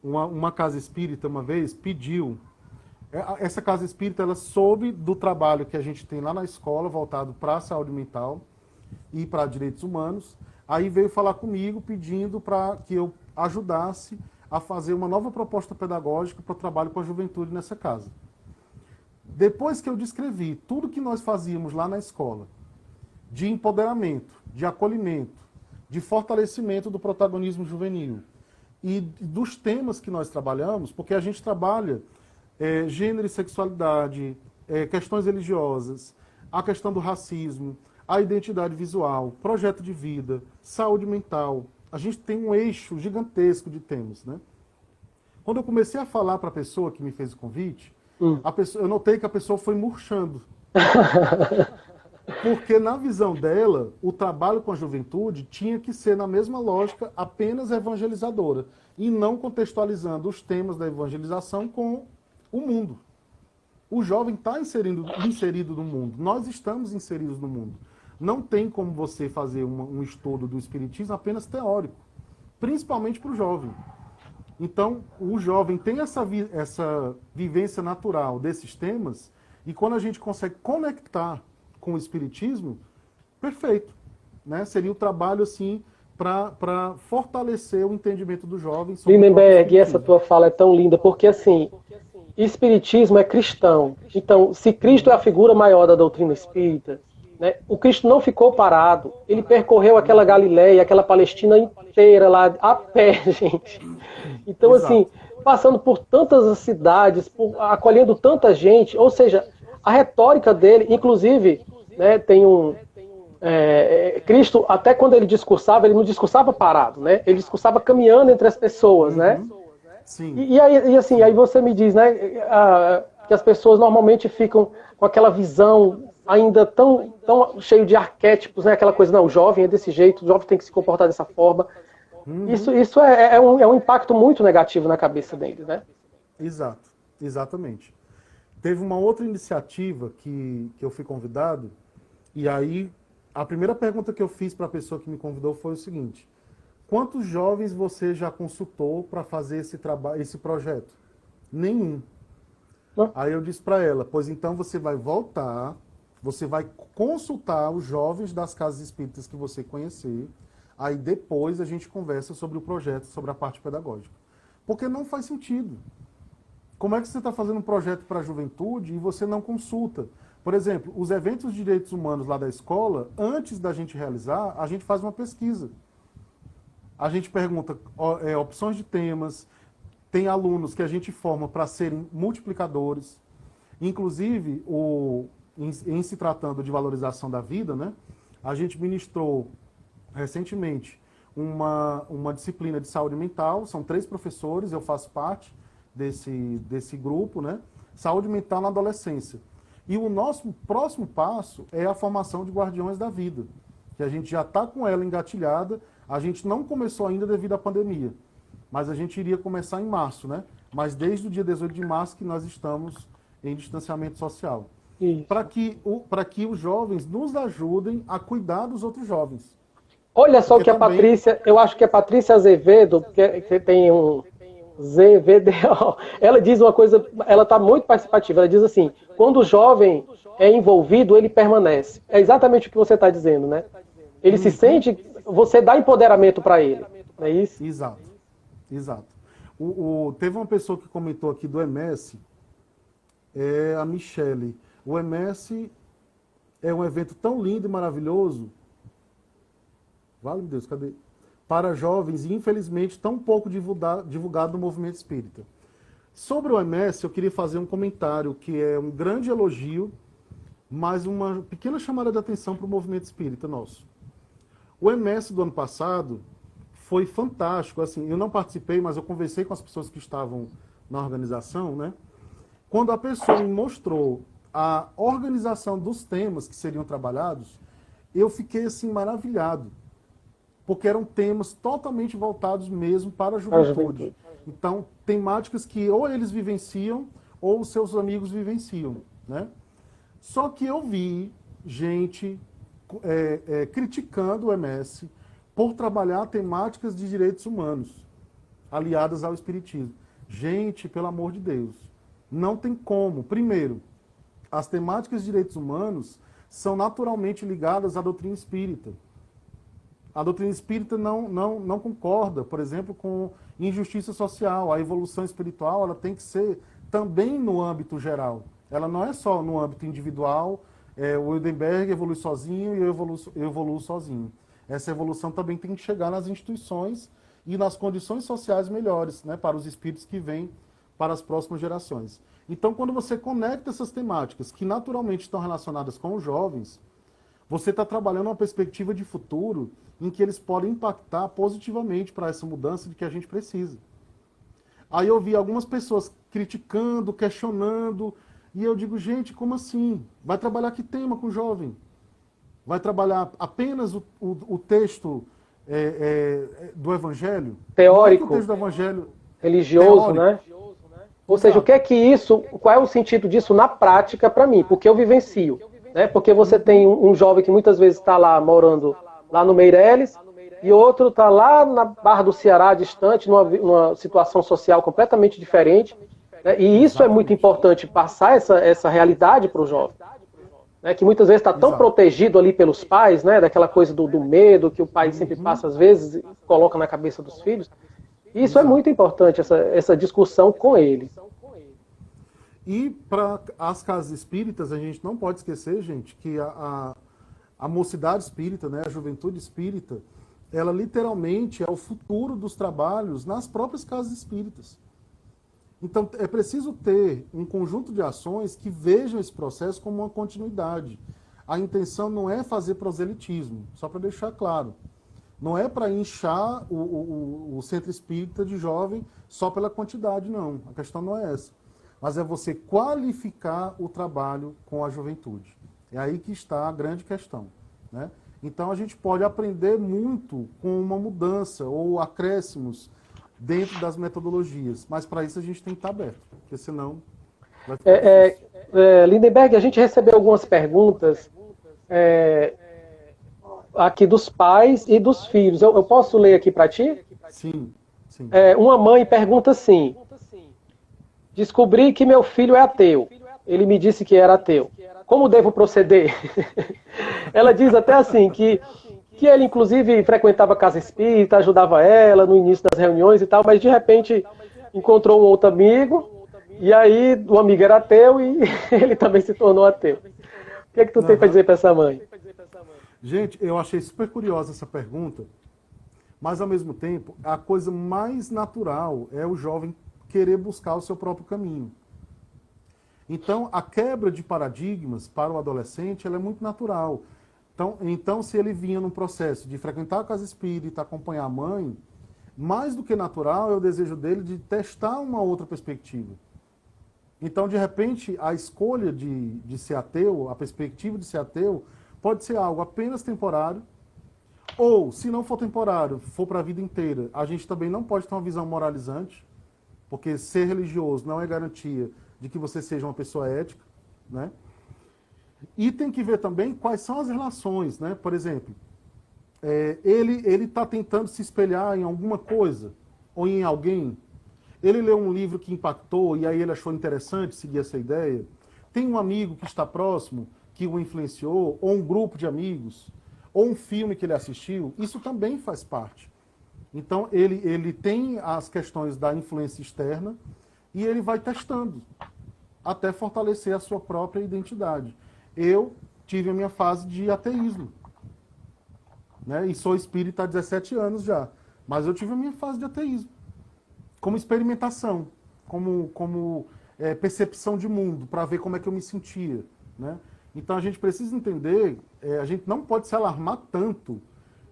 Speaker 2: Uma casa espírita, uma vez, pediu... Essa casa espírita, ela soube do trabalho que a gente tem lá na escola, voltado para a saúde mental e para direitos humanos. Aí veio falar comigo, pedindo para que eu ajudasse a fazer uma nova proposta pedagógica para o trabalho com a juventude nessa casa. Depois que eu descrevi tudo que nós fazíamos lá na escola, de empoderamento, de acolhimento, de fortalecimento do protagonismo juvenil e dos temas que nós trabalhamos, porque a gente trabalha gênero e sexualidade, questões religiosas, a questão do racismo, a identidade visual, projeto de vida, saúde mental. A gente tem um eixo gigantesco de temas, né? Quando eu comecei a falar para a pessoa que me fez o convite, eu notei que a pessoa foi murchando. Porque na visão dela, o trabalho com a juventude tinha que ser na mesma lógica apenas evangelizadora, e não contextualizando os temas da evangelização com o mundo. O jovem está inserido no mundo, nós estamos inseridos no mundo. Não tem como você fazer um estudo do espiritismo apenas teórico, principalmente para o jovem. Então, o jovem tem essa vivência natural desses temas, e quando a gente consegue conectar com o espiritismo, perfeito. Né? Seria o trabalho assim para fortalecer o entendimento do jovem.
Speaker 1: Lindenberg, essa tua fala é tão linda, porque assim, espiritismo é cristão. Então, se Cristo é a figura maior da doutrina espírita, né, o Cristo não ficou parado. Ele percorreu aquela Galileia, aquela Palestina inteira lá, a pé, gente. Então, exato. Assim, passando por tantas cidades, acolhendo tanta gente, ou seja, a retórica dele, inclusive, né, tem Cristo, até quando ele discursava, ele não discursava parado, né? Ele discursava caminhando entre as pessoas, né?
Speaker 2: Sim.
Speaker 1: E aí você me diz, né, que as pessoas normalmente ficam com aquela visão ainda tão cheio de arquétipos, né? Aquela coisa, não, o jovem é desse jeito, o jovem tem que se comportar dessa forma. Isso é um impacto muito negativo na cabeça deles, né?
Speaker 2: Exato, exatamente. Teve uma outra iniciativa que eu fui convidado, e aí a primeira pergunta que eu fiz para a pessoa que me convidou foi o seguinte: quantos jovens você já consultou para fazer esse projeto? Nenhum. Aí eu disse para ela, pois então você vai voltar, você vai consultar os jovens das casas espíritas que você conhecer, aí depois a gente conversa sobre o projeto, sobre a parte pedagógica. Porque não faz sentido. Como é que você está fazendo um projeto para a juventude e você não consulta? Por exemplo, os eventos de direitos humanos lá da escola, antes da gente realizar, a gente faz uma pesquisa. A gente pergunta opções de temas, tem alunos que a gente forma para serem multiplicadores. Inclusive, em se tratando de valorização da vida, né, a gente ministrou recentemente uma disciplina de saúde mental, são 3 professores, eu faço parte desse grupo, né, saúde mental na adolescência. E o nosso próximo passo é a formação de guardiões da vida, que a gente já está com ela engatilhada, a gente não começou ainda devido à pandemia, mas a gente iria começar em março, né? Mas desde o dia 18 de março que nós estamos em distanciamento social. Para que os jovens nos ajudem a cuidar dos outros jovens.
Speaker 1: Olha só que a Patrícia, eu acho que a Patrícia Azevedo, que tem um ZVDO, ela diz uma coisa, ela está muito participativa, ela diz assim, quando o jovem é envolvido, ele permanece. É exatamente o que você está dizendo, né? Ele se sente, você dá empoderamento para ele, não é isso?
Speaker 2: Exato, exato. Teve uma pessoa que comentou aqui do MS, é a Michele. O MS é um evento tão lindo e maravilhoso, vale Deus, cadê? Para jovens e infelizmente tão pouco divulgado no movimento espírita. Sobre o MS, eu queria fazer um comentário que é um grande elogio, mas uma pequena chamada de atenção para o movimento espírita nosso. O MS do ano passado foi fantástico, assim, eu não participei, mas eu conversei com as pessoas que estavam na organização, né? Quando a pessoa me mostrou a organização dos temas que seriam trabalhados, eu fiquei assim maravilhado, porque eram temas totalmente voltados mesmo para a juventude. Então, temáticas que ou eles vivenciam ou os seus amigos vivenciam, né? Só que eu vi gente criticando o MS por trabalhar temáticas de direitos humanos aliadas ao espiritismo. Gente, pelo amor de Deus, não tem como. Primeiro, as temáticas de direitos humanos são naturalmente ligadas à doutrina espírita. A doutrina espírita não concorda, por exemplo, com injustiça social. A evolução espiritual ela tem que ser também no âmbito geral. Ela não é só no âmbito individual, o Wildenberg evolui sozinho e eu evoluo sozinho. Essa evolução também tem que chegar nas instituições e nas condições sociais melhores, né, para os espíritos que vêm para as próximas gerações. Então, quando você conecta essas temáticas que naturalmente estão relacionadas com os jovens, você está trabalhando uma perspectiva de futuro em que eles podem impactar positivamente para essa mudança de que a gente precisa. Aí eu vi algumas pessoas criticando, questionando, e eu digo, gente, como assim? Vai trabalhar que tema com o jovem? Vai trabalhar apenas o texto do Evangelho?
Speaker 1: Teórico.
Speaker 2: O texto do Evangelho
Speaker 1: religioso, teórico, né? Ou seja, o que é que isso, qual é o sentido disso na prática para mim? Porque eu vivencio, né? Porque você tem um jovem que muitas vezes está lá morando lá no Meireles e outro está lá na Barra do Ceará, distante, numa situação social completamente diferente. Né? E isso é muito importante, passar essa realidade para o jovem. Né? Que muitas vezes está tão protegido ali pelos pais, né? Daquela coisa do medo que o pai sempre passa às vezes e coloca na cabeça dos filhos. Isso é muito importante, essa discussão com ele.
Speaker 2: E para as casas espíritas, a gente não pode esquecer, gente, que a mocidade espírita, né, a juventude espírita, ela literalmente é o futuro dos trabalhos nas próprias casas espíritas. Então, é preciso ter um conjunto de ações que vejam esse processo como uma continuidade. A intenção não é fazer proselitismo, só para deixar claro. Não é para inchar o centro espírita de jovem só pela quantidade, não. A questão não é essa. Mas é você qualificar o trabalho com a juventude. É aí que está a grande questão, né? Então a gente pode aprender muito com uma mudança ou acréscimos dentro das metodologias. Mas para isso a gente tem que estar aberto, porque senão vai ficar
Speaker 1: Lindenberg, a gente recebeu algumas perguntas aqui dos pais e dos filhos. Eu posso ler aqui para ti?
Speaker 2: Sim, sim.
Speaker 1: Uma mãe pergunta assim: descobri que meu filho é ateu. Ele me disse que era ateu. Como devo proceder? Ela diz até assim que ele inclusive frequentava a casa espírita, ajudava ela no início das reuniões e tal, mas de repente encontrou um outro amigo e aí o amigo era ateu e ele também se tornou ateu. O que é que tu tem para dizer para essa mãe?
Speaker 2: Gente, eu achei super curiosa essa pergunta, mas ao mesmo tempo, a coisa mais natural é o jovem querer buscar o seu próprio caminho. Então, a quebra de paradigmas para o adolescente ela é muito natural. Então, se ele vinha num processo de frequentar a casa espírita, acompanhar a mãe, mais do que natural é o desejo dele de testar uma outra perspectiva. Então, de repente, a escolha de ser ateu, a perspectiva de ser ateu, pode ser algo apenas temporário, ou, se não for temporário, for para a vida inteira. A gente também não pode ter uma visão moralizante, porque ser religioso não é garantia de que você seja uma pessoa ética, né? E tem que ver também quais são as relações, né? Por exemplo, ele está tentando se espelhar em alguma coisa, ou em alguém. Ele leu um livro que impactou e aí ele achou interessante seguir essa ideia. Tem um amigo que está próximo, que o influenciou, ou um grupo de amigos, ou um filme que ele assistiu. Isso também faz parte. Então, ele tem as questões da influência externa e ele vai testando até fortalecer a sua própria identidade. Eu tive a minha fase de ateísmo, né? E sou espírita há 17 anos já, mas eu tive a minha fase de ateísmo, como experimentação, como percepção de mundo, para ver como é que eu me sentia, né? Então a gente precisa entender, a gente não pode se alarmar tanto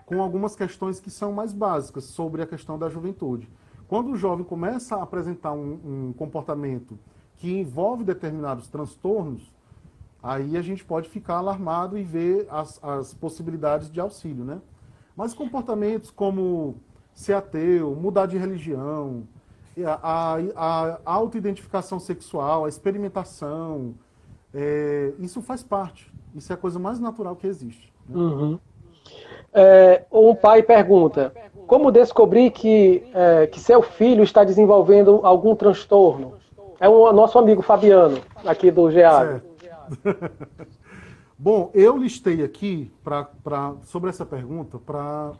Speaker 2: com algumas questões que são mais básicas sobre a questão da juventude. Quando o jovem começa a apresentar um comportamento que envolve determinados transtornos, aí a gente pode ficar alarmado e ver as possibilidades de auxílio, né? Mas comportamentos como ser ateu, mudar de religião, a autoidentificação sexual, a experimentação, isso faz parte. Isso é a coisa mais natural que existe, né?
Speaker 1: Uhum. Um pai pergunta: como descobrir que seu filho está desenvolvendo algum transtorno? É nosso amigo Fabiano, aqui do GEAG.
Speaker 2: Bom, eu listei aqui sobre essa pergunta para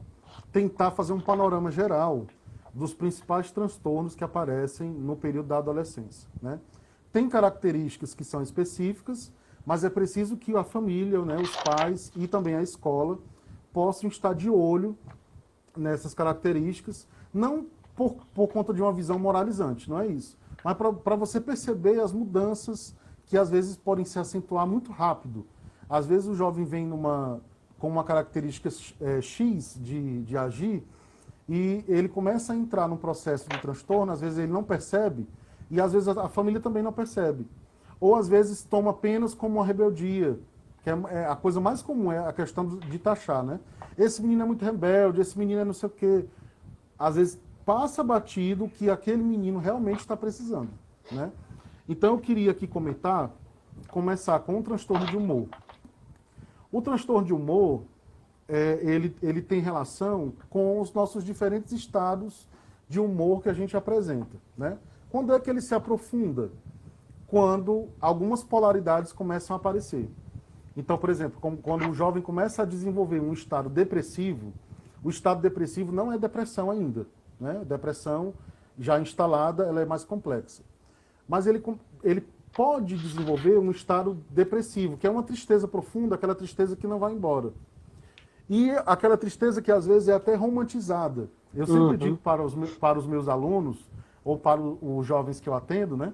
Speaker 2: tentar fazer um panorama geral dos principais transtornos que aparecem no período da adolescência, né? Tem características que são específicas, mas é preciso que a família, né, os pais e também a escola possam estar de olho nessas características, não por conta de uma visão moralizante, não é isso, mas para você perceber as mudanças que às vezes podem se acentuar muito rápido. Às vezes o jovem vem com uma característica X de agir e ele começa a entrar num processo de transtorno, às vezes ele não percebe e às vezes a família também não percebe. Ou às vezes toma apenas como uma rebeldia, que é a coisa mais comum, é a questão de taxar, né? Esse menino é muito rebelde, esse menino é não sei o quê. Às vezes passa batido que aquele menino realmente está precisando, né? Então eu queria aqui começar com o transtorno de humor. O transtorno de humor, ele tem relação com os nossos diferentes estados de humor que a gente apresenta, né? Quando é que ele se aprofunda? Quando algumas polaridades começam a aparecer. Então, por exemplo, quando o jovem começa a desenvolver um estado depressivo, o estado depressivo não é depressão ainda, né? Depressão já instalada, ela é mais complexa. Mas ele pode desenvolver um estado depressivo, que é uma tristeza profunda, aquela tristeza que não vai embora. E aquela tristeza que às vezes é até romantizada. Eu sempre digo para os meus alunos, ou para os jovens que eu atendo, né?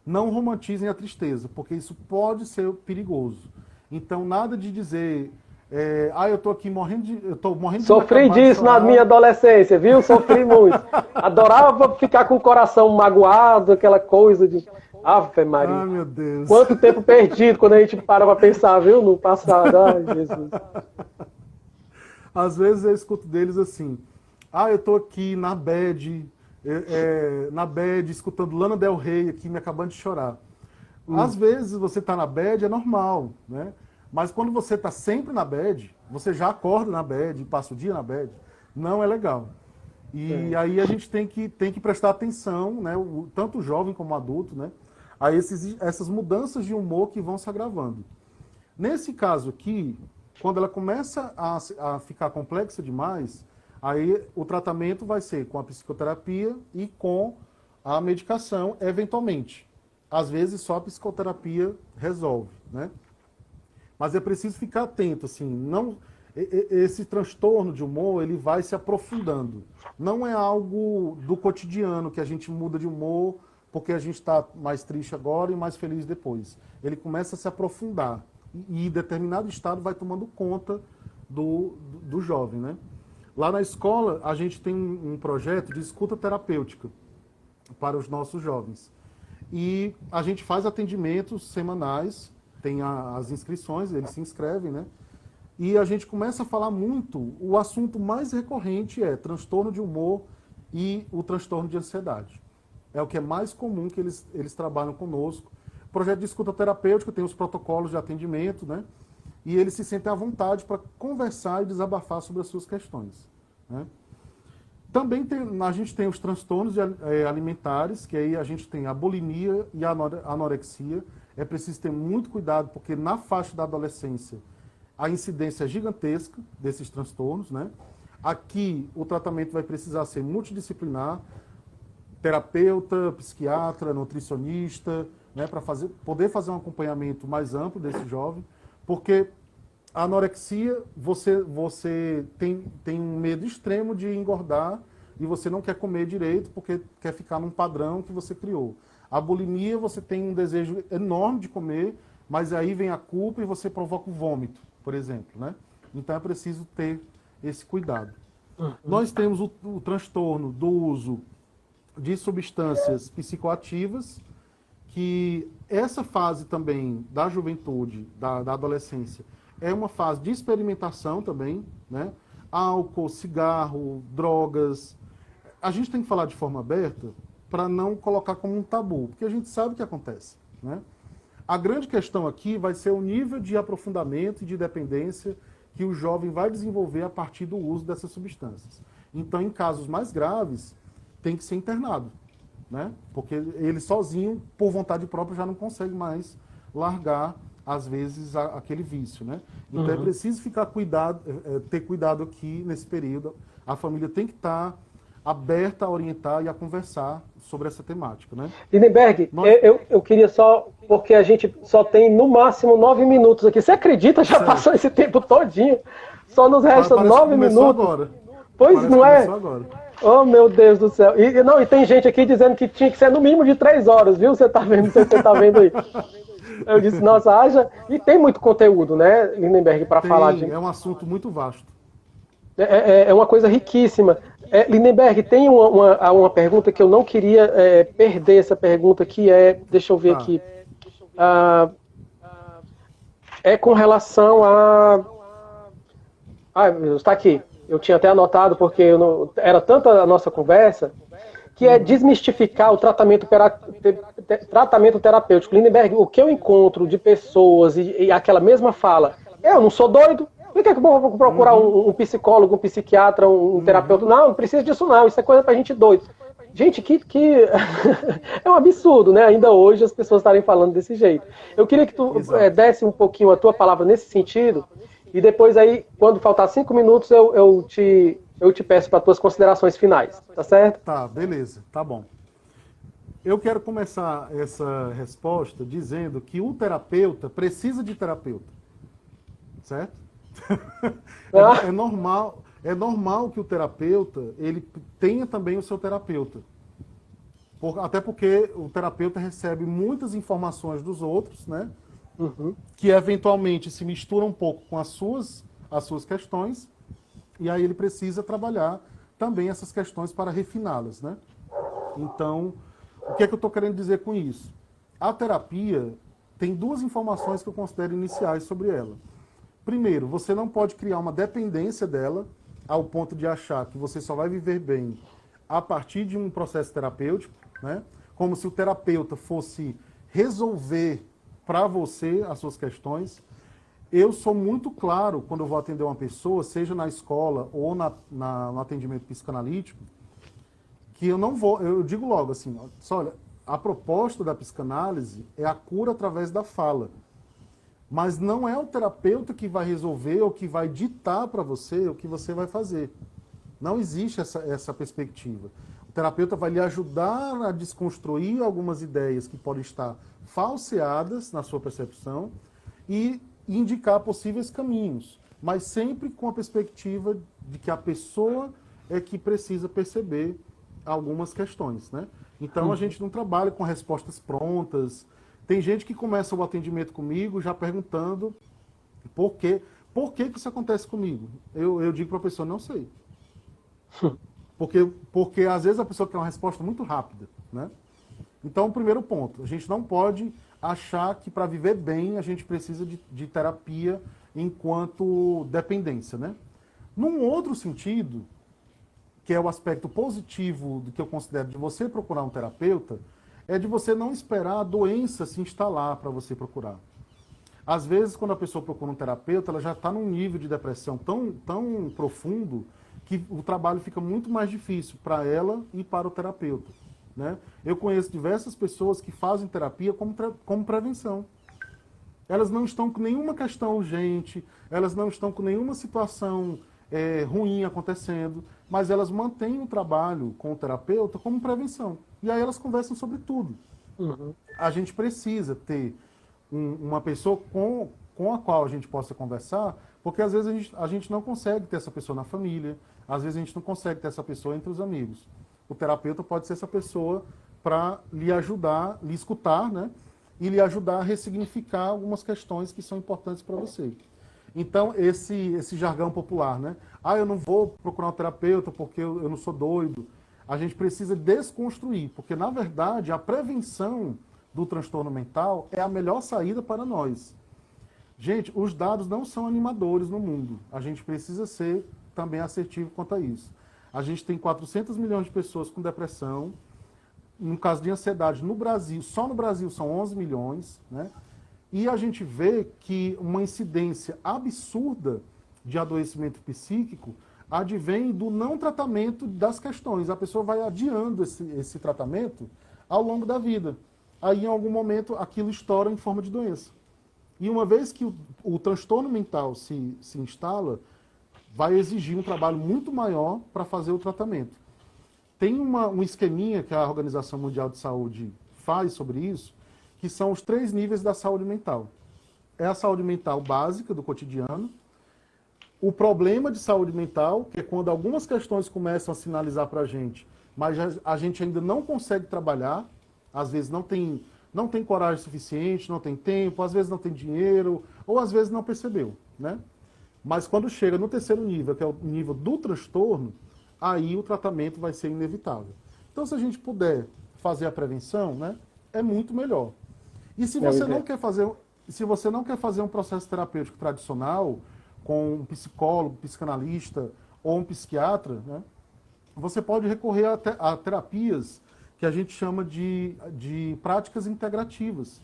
Speaker 2: Não romantizem a tristeza, porque isso pode ser perigoso. Então, nada de dizer, eu estou aqui morrendo de
Speaker 1: Sofri disso na minha adolescência, viu? Sofri muito. Adorava ficar com o coração magoado, aquela coisa de... Ave Maria.
Speaker 2: Ah, meu Deus.
Speaker 1: Quanto tempo perdido quando a gente para pra pensar, viu? No passado. Ai, Jesus.
Speaker 2: Às vezes eu escuto deles assim, eu tô aqui na bad, escutando Lana Del Rey aqui, me acabando de chorar. Às vezes você tá na bad, é normal, né? Mas quando você tá sempre na bad, você já acorda na bad, passa o dia na bad, não é legal. E aí a gente tem que prestar atenção, né? Tanto o jovem como o adulto, né? A essas mudanças de humor que vão se agravando. Nesse caso aqui, quando ela começa a ficar complexa demais, aí o tratamento vai ser com a psicoterapia e com a medicação, eventualmente. Às vezes só a psicoterapia resolve, né? Mas é preciso ficar atento, assim, não... esse transtorno de humor, ele vai se aprofundando. Não é algo do cotidiano, que a gente muda de humor porque a gente está mais triste agora e mais feliz depois. Ele começa a se aprofundar e determinado estado vai tomando conta do jovem, né? Lá na escola, a gente tem um projeto de escuta terapêutica para os nossos jovens. E a gente faz atendimentos semanais, tem as inscrições, eles se inscrevem, né? E a gente começa a falar muito, o assunto mais recorrente é transtorno de humor e o transtorno de ansiedade. É o que é mais comum que eles trabalham conosco. O projeto de escuta terapêutica tem os protocolos de atendimento, né? E eles se sentem à vontade para conversar e desabafar sobre as suas questões, né? Também a gente tem os transtornos alimentares, que aí a gente tem a bulimia e a anorexia. É preciso ter muito cuidado, porque na faixa da adolescência a incidência é gigantesca desses transtornos, né? Aqui o tratamento vai precisar ser multidisciplinar, terapeuta, psiquiatra, nutricionista, né, para poder fazer um acompanhamento mais amplo desse jovem, porque a anorexia, você tem um medo extremo de engordar e você não quer comer direito porque quer ficar num padrão que você criou. A bulimia, você tem um desejo enorme de comer, mas aí vem a culpa e você provoca o vômito, por exemplo, né? Então é preciso ter esse cuidado. Nós temos o transtorno do uso de substâncias psicoativas, que essa fase também da juventude, da adolescência, é uma fase de experimentação também, né? Álcool, cigarro, drogas. A gente tem que falar de forma aberta para não colocar como um tabu, porque a gente sabe o que acontece, né? A grande questão aqui vai ser o nível de aprofundamento e de dependência que o jovem vai desenvolver a partir do uso dessas substâncias. Então, em casos mais graves, tem que ser internado, né? Porque ele sozinho, por vontade própria, já não consegue mais largar, às vezes, aquele vício, né? Então é preciso ter cuidado aqui nesse período. A família tem que estar aberta a orientar e a conversar sobre essa temática, né?
Speaker 1: Lindenberg, eu queria só, porque a gente só tem no máximo 9 minutos aqui. Você acredita? Já passou esse tempo todinho. Só nos resta 9 minutos.
Speaker 2: Agora.
Speaker 1: Pois não é?
Speaker 2: Agora.
Speaker 1: Oh, meu Deus do céu. E tem gente aqui dizendo que tinha que ser no mínimo de 3 horas, viu? Você tá vendo, não sei se você tá vendo aí. Eu disse, nossa, haja. E tem muito conteúdo, né, Lindenberg, para falar de.
Speaker 2: É um assunto muito vasto.
Speaker 1: É uma coisa riquíssima. Lindenberg, tem uma pergunta que eu não queria perder, essa pergunta que é. Deixa eu ver aqui. É com relação a. Está aqui. Eu tinha até anotado, porque era tanta a nossa conversa, que é desmistificar o tratamento terapêutico. Lindenberg, o que eu encontro de pessoas e aquela mesma fala, eu não sou doido, por que eu vou procurar um psicólogo, um psiquiatra, um terapeuta? Não precisa disso não, isso é coisa pra gente doido. Gente, que é um absurdo, né? Ainda hoje as pessoas estarem falando desse jeito. Eu queria que tu desse um pouquinho a tua palavra nesse sentido, e depois aí, quando faltar 5 minutos, eu te peço para tuas considerações finais, tá certo?
Speaker 2: Tá, beleza, tá bom. Eu quero começar essa resposta dizendo que o terapeuta precisa de terapeuta, certo? É normal que o terapeuta ele tenha também o seu terapeuta. Até porque o terapeuta recebe muitas informações dos outros, né? Que eventualmente se misturam um pouco com as suas questões, e aí ele precisa trabalhar também essas questões para refiná-las, né? Então, o que é que eu estou querendo dizer com isso? A terapia tem 2 informações que eu considero iniciais sobre ela. Primeiro, você não pode criar uma dependência dela ao ponto de achar que você só vai viver bem a partir de um processo terapêutico, né? Como se o terapeuta fosse resolver para você as suas questões. Eu sou muito claro quando eu vou atender uma pessoa, seja na escola ou no atendimento psicanalítico, que eu digo logo assim, olha, a proposta da psicanálise é a cura através da fala. Mas não é o terapeuta que vai resolver ou que vai ditar para você o que você vai fazer. Não existe essa perspectiva. O terapeuta vai lhe ajudar a desconstruir algumas ideias que podem estar falseadas na sua percepção e indicar possíveis caminhos. mas sempre com a perspectiva de que a pessoa é que precisa perceber algumas questões, né? Então a gente não trabalha com respostas prontas. Tem gente que começa o atendimento comigo já perguntando por que isso acontece comigo. Eu digo para a pessoa, não sei. Porque às vezes a pessoa quer uma resposta muito rápida, né? Então, o primeiro ponto, a gente não pode achar que para viver bem a gente precisa de terapia enquanto dependência, né? Num outro sentido, que é o aspecto positivo do que eu considero de você procurar um terapeuta, é de você não esperar a doença se instalar para você procurar. Às vezes, quando a pessoa procura um terapeuta, ela já está num nível de depressão tão profundo que o trabalho fica muito mais difícil para ela e para o terapeuta, né? Eu conheço diversas pessoas que fazem terapia como prevenção. Elas não estão com nenhuma questão urgente, elas não estão com nenhuma situação ruim acontecendo, mas elas mantêm o trabalho com o terapeuta como prevenção. E aí elas conversam sobre tudo. A gente precisa ter uma pessoa com a qual a gente possa conversar, porque às vezes a gente não consegue ter essa pessoa na família, às vezes a gente não consegue ter essa pessoa entre os amigos. O terapeuta pode ser essa pessoa para lhe ajudar, lhe escutar, né? E lhe ajudar a ressignificar algumas questões que são importantes para você. Então, esse jargão popular, né? Ah, eu não vou procurar um terapeuta porque eu não sou doido. A gente precisa desconstruir, porque, na verdade, a prevenção do transtorno mental é a melhor saída para nós. Gente, os dados não são animadores no mundo. A gente precisa ser também assertivo quanto a isso. A gente tem 400 milhões de pessoas com depressão. No caso de ansiedade, no Brasil, só no Brasil são 11 milhões, né? E a gente vê que uma incidência absurda de adoecimento psíquico advém do não tratamento das questões. A pessoa vai adiando esse tratamento ao longo da vida. Aí, em algum momento, aquilo estoura em forma de doença. E uma vez que o transtorno mental se instala, vai exigir um trabalho muito maior para fazer o tratamento. Tem um esqueminha que a Organização Mundial de Saúde faz sobre isso, que são os 3 níveis da saúde mental. É a saúde mental básica do cotidiano, o problema de saúde mental, que é quando algumas questões começam a sinalizar para a gente, mas a gente ainda não consegue trabalhar, às vezes não tem coragem suficiente, não tem tempo, às vezes não tem dinheiro, ou às vezes não percebeu, né? Mas quando chega no 3º nível, que é o nível do transtorno, aí o tratamento vai ser inevitável. Então, se a gente puder fazer a prevenção, né, é muito melhor. E se você não quer fazer um processo terapêutico tradicional, com um psicólogo, psicanalista ou um psiquiatra, né, você pode recorrer a terapias que a gente chama de práticas integrativas.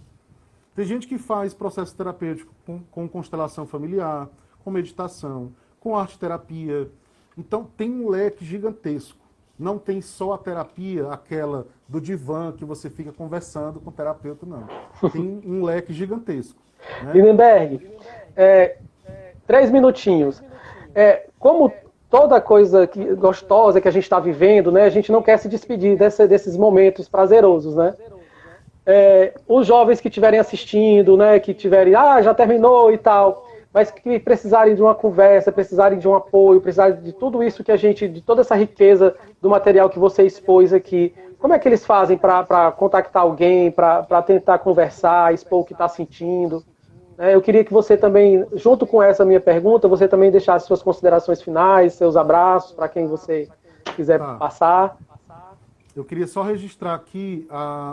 Speaker 2: Tem gente que faz processo terapêutico com constelação familiar, com meditação, com arte-terapia. Então, tem um leque gigantesco. Não tem só a terapia, aquela do divã, que você fica conversando com o terapeuta, não. Tem um leque gigantesco. Né?
Speaker 1: Lindenberg, 3 minutinhos. Como toda coisa gostosa que a gente está vivendo, né, a gente não quer se despedir desses momentos prazerosos, né? Os jovens que estiverem assistindo, né, que tiverem, já terminou e tal, mas que precisarem de uma conversa, precisarem de um apoio, precisarem de tudo isso de toda essa riqueza do material que você expôs aqui, como é que eles fazem para contactar alguém, para tentar conversar, expor o que está sentindo? Eu queria que você também, junto com essa minha pergunta, você também deixasse suas considerações finais, seus abraços, para quem você quiser passar.
Speaker 2: Eu queria só registrar aqui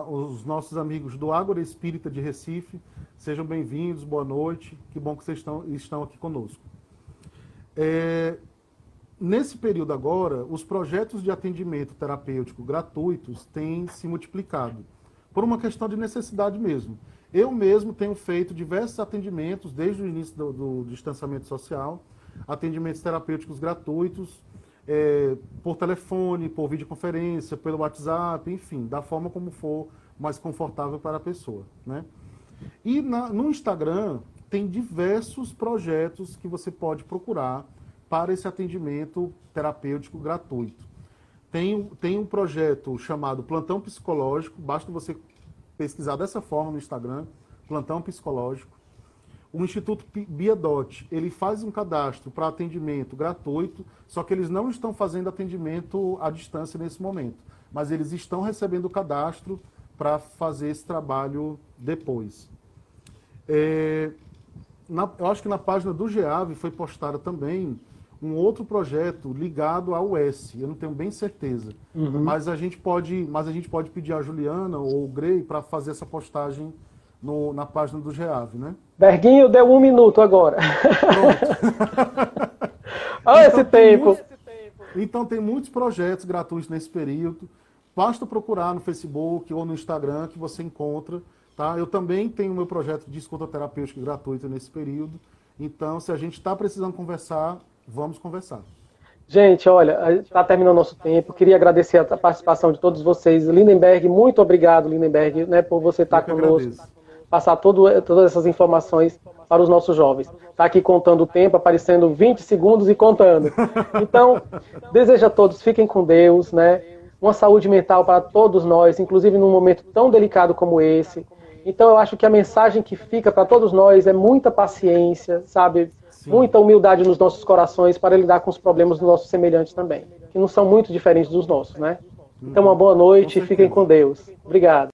Speaker 2: os nossos amigos do Ágora Espírita de Recife. Sejam bem-vindos, boa noite. Que bom que vocês estão aqui conosco. Nesse período agora, os projetos de atendimento terapêutico gratuitos têm se multiplicado, por uma questão de necessidade mesmo. Eu mesmo tenho feito diversos atendimentos, desde o início do distanciamento social, atendimentos terapêuticos gratuitos, por telefone, por videoconferência, pelo WhatsApp, enfim, da forma como for mais confortável para a pessoa, né? E no Instagram tem diversos projetos que você pode procurar para esse atendimento terapêutico gratuito. Tem um projeto chamado Plantão Psicológico, basta você pesquisar dessa forma no Instagram, Plantão Psicológico. O Instituto Biedot, ele faz um cadastro para atendimento gratuito, só que eles não estão fazendo atendimento à distância nesse momento, mas eles estão recebendo o cadastro para fazer esse trabalho depois. Eu acho que na página do GEAV foi postada também um outro projeto ligado ao UES, eu não tenho bem certeza, mas a gente pode pedir a Juliana ou o Grey para fazer essa postagem na página do GEAV, né?
Speaker 1: Berguinho deu 1 minuto agora. Olha esse tempo.
Speaker 2: Então tem muitos projetos gratuitos nesse período. Basta procurar no Facebook ou no Instagram que você encontra. Tá? Eu também tenho o meu projeto de escuta terapêutica gratuita nesse período. Então, se a gente está precisando conversar, vamos conversar.
Speaker 1: Gente, olha, está terminando o nosso tempo. Queria agradecer a participação de todos vocês. Lindenberg, muito obrigado, Lindenberg, né, por você estar conosco. Passar todas essas informações para os nossos jovens. Está aqui contando o tempo, aparecendo 20 segundos e contando. Então, desejo a todos, fiquem com Deus, né? Uma saúde mental para todos nós, inclusive num momento tão delicado como esse. Então, eu acho que a mensagem que fica para todos nós é muita paciência, sabe? Sim. Muita humildade nos nossos corações para lidar com os problemas dos nossos semelhantes também, que não são muito diferentes dos nossos, né? Então, uma boa noite e fiquem com Deus. Obrigado.